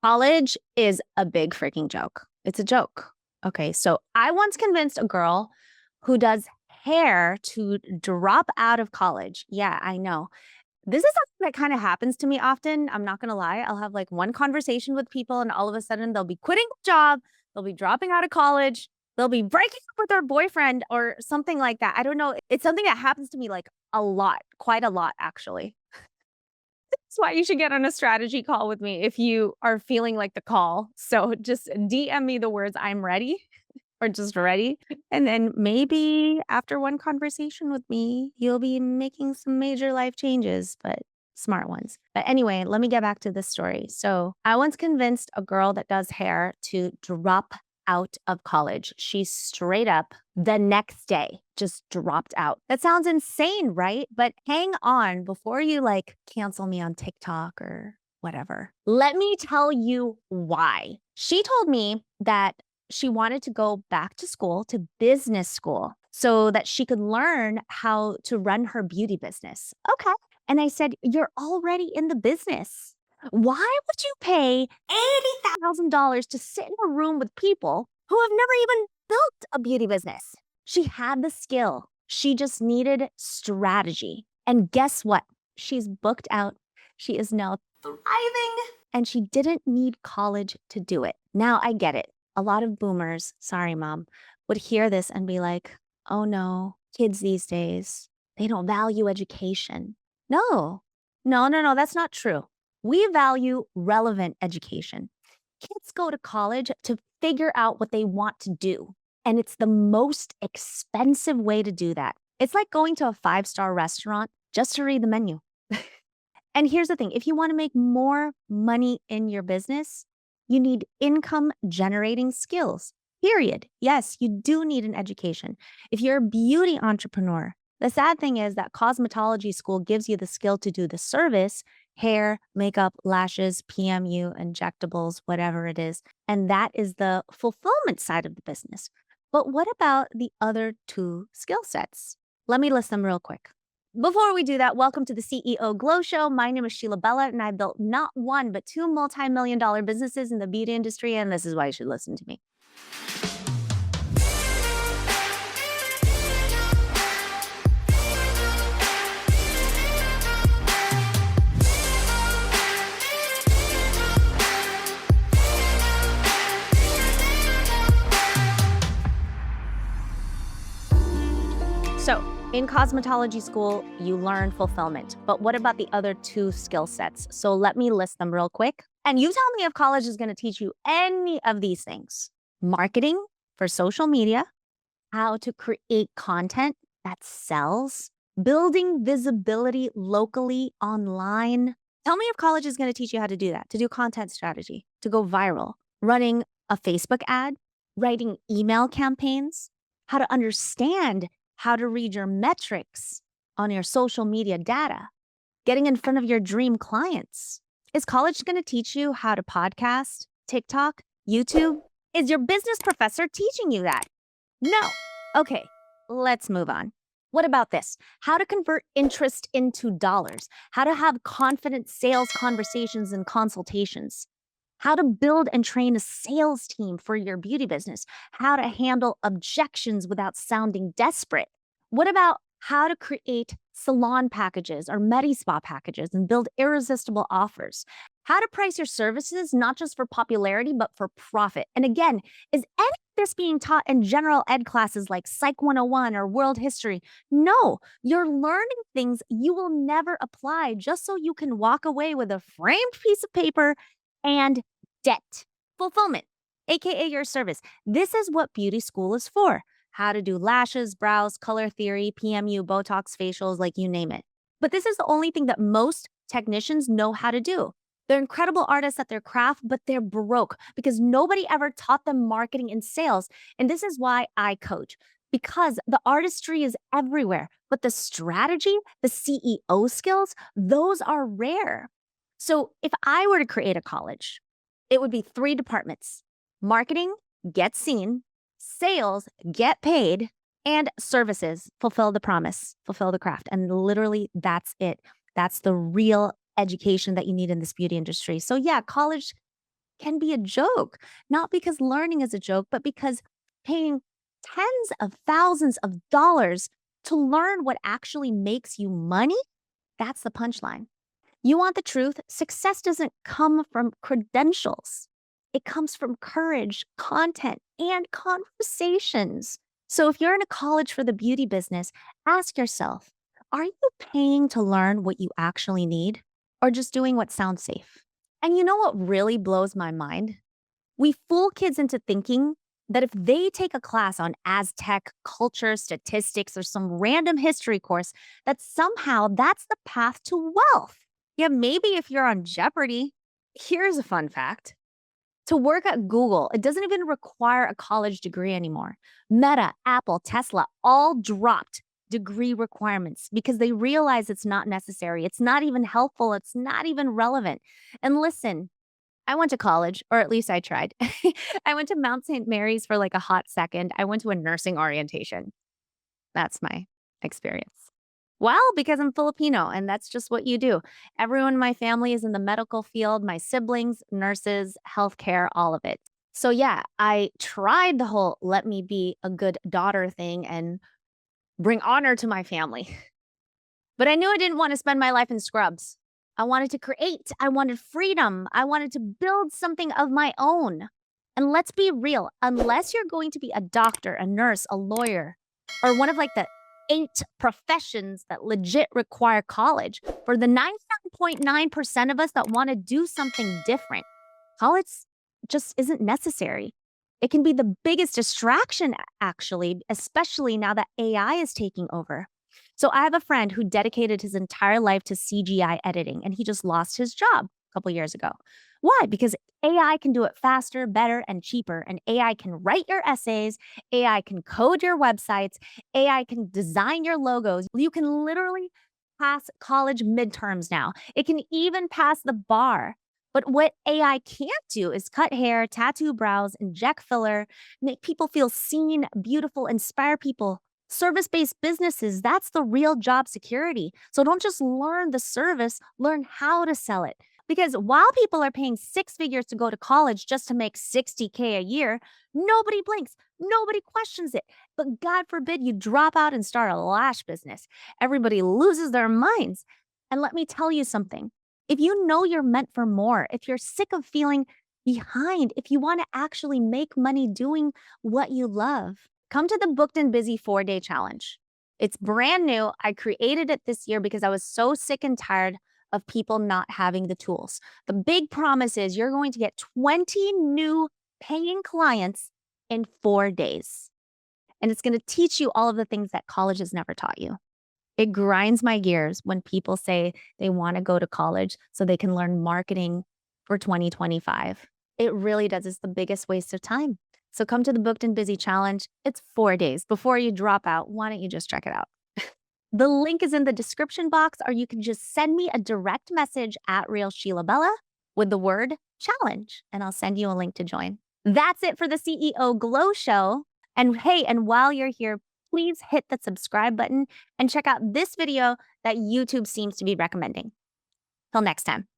College is a big freaking joke. It's a joke. Okay, so I once convinced a girl who does hair to drop out of college. Yeah, I know. This is something that kind of happens to me often. I'm not going to lie. I'll have like one conversation with people, and all of a sudden they'll be quitting the job, they'll be dropping out of college, they'll be breaking up with their boyfriend or something like that. I don't know. It's something that happens to me like a lot, quite a lot, actually. That's why you should get on a strategy call with me if you are feeling like the call. So just DM me the words "I'm ready" or just ready. And then maybe after one conversation with me, you'll be making some major life changes, but smart ones. But anyway, let me get back to this story. So I once convinced a girl that does hair to drop out of college. She straight up the next day just dropped out. That sounds insane, right? But hang on before you like cancel me on TikTok or whatever. Let me tell you why. She told me that she wanted to go back to school, to business school, so that she could learn how to run her beauty business. Okay. And I said, "You're already in the business. Why would you pay $80,000 to sit in a room with people who have never even built a beauty business?" She had the skill. She just needed strategy. And guess what? She's booked out. She is now thriving, and she didn't need college to do it. Now I get it. A lot of boomers, sorry, mom, would hear this and be like, "Oh no, kids these days, they don't value education." No, no, that's not true. We value relevant education. Kids go to college to figure out what they want to do. And it's the most expensive way to do that. It's like going to a five-star restaurant just to read the menu. And here's the thing, if you want to make more money in your business, you need income generating skills. Period. Yes, you do need an education. If you're a beauty entrepreneur, the sad thing is that cosmetology school gives you the skill to do the service, hair, makeup, lashes, PMU, injectables, whatever it is. And that is the fulfillment side of the business. But what about the other two skill sets? Let me list them real quick. Before we do that, welcome to the CEO Glow Show. My name is Sheila Bella, and I built not one, but two multi-million-dollar businesses in the beauty industry, and this is why you should listen to me. So, in cosmetology school, you learn fulfillment. But what about the other two skill sets? So let me list them real quick. And you tell me if college is going to teach you any of these things. Marketing for social media, how to create content that sells, building visibility locally online. Tell me if college is going to teach you how to do that, to do content strategy, to go viral, running a Facebook ad, writing email campaigns, how to understand how to read your metrics on your social media data, getting in front of your dream clients. Is college going to teach you how to podcast, TikTok, YouTube? Is your business professor teaching you that? No. Okay, let's move on. What about this? How to convert interest into dollars, how to have confident sales conversations and consultations, how to build and train a sales team for your beauty business, how to handle objections without sounding desperate. What about how to create salon packages or Medi-Spa packages and build irresistible offers? How to price your services, not just for popularity, but for profit. And again, is any of this being taught in general ed classes like Psych 101 or World History? No, you're learning things you will never apply just so you can walk away with a framed piece of paper and debt. Fulfillment, AKA your service. This is what beauty school is for. How to do lashes, brows, color theory, PMU, Botox, facials, like you name it. But this is the only thing that most technicians know how to do. They're incredible artists at their craft, but they're broke because nobody ever taught them marketing and sales. And this is why I coach, because the artistry is everywhere, but the strategy, the CEO skills, those are rare. So if I were to create a college, it would be three departments: marketing, get seen; sales, get paid; and services, fulfill the promise, fulfill the craft. And literally, that's it. That's the real education that you need in this beauty industry. So yeah, college can be a joke. Not because learning is a joke, but because paying tens of thousands of dollars to learn what actually makes you money, that's the punchline. You want the truth? Success doesn't come from credentials. It comes from courage, content, and conversations. So if you're in a college for the beauty business, ask yourself, are you paying to learn what you actually need or just doing what sounds safe? And you know what really blows my mind? We fool kids into thinking that if they take a class on Aztec culture, statistics, or some random history course, that somehow that's the path to wealth. Yeah, maybe if you're on Jeopardy. Here's a fun fact. To work at Google, it doesn't even require a college degree anymore. Meta, Apple, Tesla all dropped degree requirements because they realize it's not necessary. It's not even helpful. It's not even relevant. And listen, I went to college, or at least I tried. I went to Mount St. Mary's for like a hot second. I went to a nursing orientation. That's my experience. Well, because I'm Filipino and that's just what you do. Everyone in my family is in the medical field, my siblings, nurses, healthcare, all of it. So, yeah, I tried the whole let me be a good daughter thing and bring honor to my family. But I knew I didn't want to spend my life in scrubs. I wanted to create, I wanted freedom, I wanted to build something of my own. And let's be real, unless you're going to be a doctor, a nurse, a lawyer, or one of like the 8 professions that legit require college, for the 99.9% of us that want to do something different, college just isn't necessary. It can be the biggest distraction, actually, especially now that AI is taking over. So I have a friend who dedicated his entire life to CGI editing, and he just lost his job a couple years ago. Why? Because AI can do it faster, better, and cheaper. And AI can write your essays, AI can code your websites, AI can design your logos. You can literally pass college midterms now. It can even pass the bar. But what AI can't do is cut hair, tattoo brows, inject filler, make people feel seen, beautiful, inspire people. Service-based businesses, that's the real job security. So don't just learn the service, learn how to sell it. Because while people are paying 6 figures to go to college just to make 60K a year, nobody blinks, nobody questions it. But God forbid you drop out and start a lash business. Everybody loses their minds. And let me tell you something. If you know you're meant for more, if you're sick of feeling behind, if you want to actually make money doing what you love, come to the Booked and Busy 4-day challenge. It's brand new. I created it this year because I was so sick and tired of people not having the tools. The big promise is you're going to get 20 new paying clients in 4 days. And it's going to teach you all of the things that college has never taught you. It grinds my gears when people say they want to go to college so they can learn marketing for 2025. It really does. It's the biggest waste of time. So come to the Booked and Busy Challenge. It's 4 days. Before you drop out, why don't you just check it out? The link is in the description box, or you can just send me a direct message at Real Sheila Bella with the word challenge, and I'll send you a link to join. That's it for the CEO Glow Show. And hey, and while you're here, please hit the subscribe button and check out this video that YouTube seems to be recommending. Till next time.